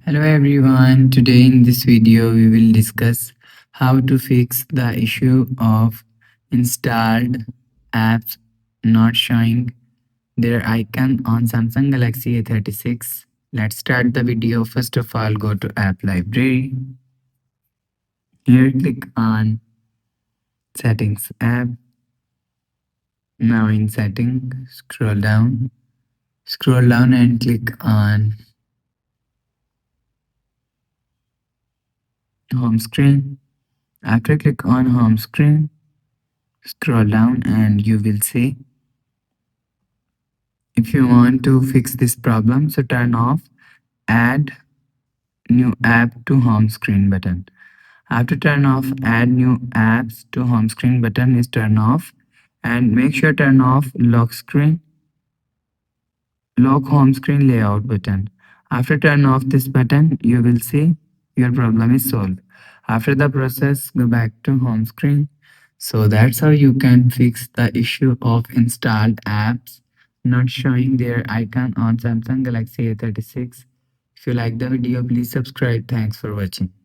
Hello everyone, today in this video we will discuss how to fix the issue of installed apps not showing their icon on Samsung Galaxy A36. Let's start the video. First of all, go to App Library. Here click on Settings app. Now in Setting, scroll down and click on Home Screen. After click on Home Screen, scroll down and you will see if you want to fix this problem, so turn off add new app to home screen button. After turn off add new apps to home screen button is turn off, and make sure turn off lock home screen layout button. After turn off this button, you will see your problem is solved. After the process, go back to home screen. So that's how you can fix the issue of installed apps not showing their icon on Samsung Galaxy A36. If you like the video, please subscribe. Thanks for watching.